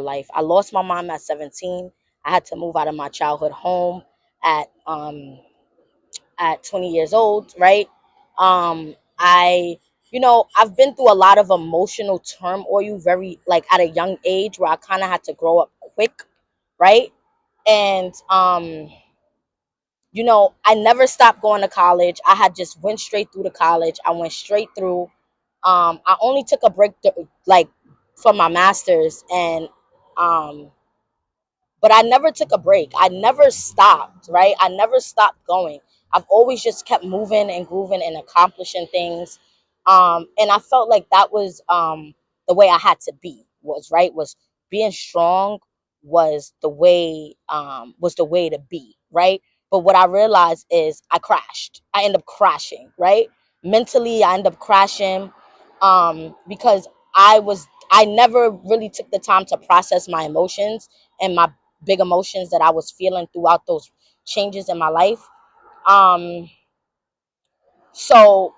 life. I lost my mom at 17. I had to move out of my childhood home at um at 20 years old, right? I I've been through a lot of emotional turmoil very like at a young age where I kind of had to grow up quick, right? And I never stopped going to college. I had just went straight through to college. I went straight through. I only took a break like for my masters, and um but I never took a break. I never stopped, right? I never stopped going. I've always just kept moving and grooving and accomplishing things. And I felt like that was the way I had to be, was right, was being strong was the way to be, right? But what I realized is I crashed. I end up crashing, right? Mentally, I end up crashing because I never really took the time to process my emotions and my big emotions that I was feeling throughout those changes in my life. Um, so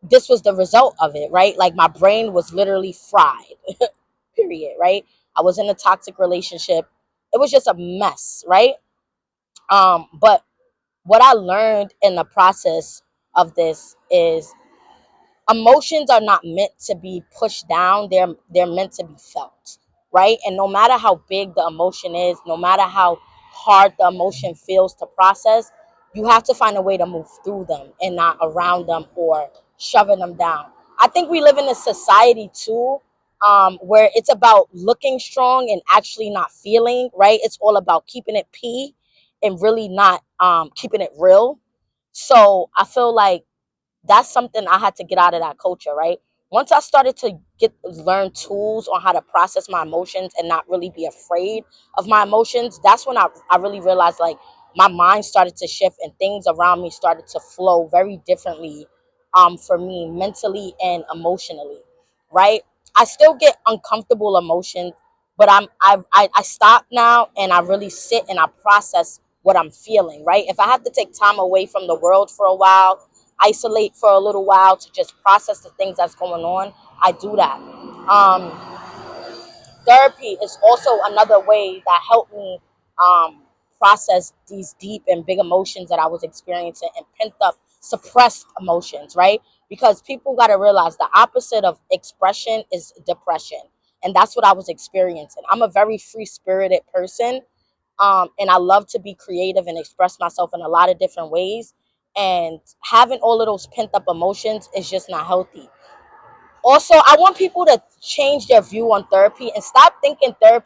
this was the result of it, right? Like my brain was literally fried, period, right? I was in a toxic relationship. It was just a mess, right? But what I learned in the process of this is emotions are not meant to be pushed down. They're meant to be felt, right? And no matter how big the emotion is, no matter how hard the emotion feels to process, you have to find a way to move through them and not around them or shoving them down. I think we live in a society too, where it's about looking strong and actually not feeling, right? It's all about keeping it and really not keeping it real. So I feel like that's something I had to get out of that culture, right? Once I started to learn tools on how to process my emotions and not really be afraid of my emotions, that's when I really realized like my mind started to shift and things around me started to flow very differently for me mentally and emotionally, right? I still get uncomfortable emotions, but I stop now and I really sit and I process what I'm feeling, right? If I have to take time away from the world for a while, isolate for a little while to just process the things that's going on, I do that. Therapy is also another way that helped me process these deep and big emotions that I was experiencing and pent up, suppressed emotions, right? Because people got to realize the opposite of expression is depression. And that's what I was experiencing. I'm a very free spirited person, and I love to be creative and express myself in a lot of different ways. And having all of those pent up emotions is just not healthy. Also, I want people to change their view on therapy and stop thinking therapy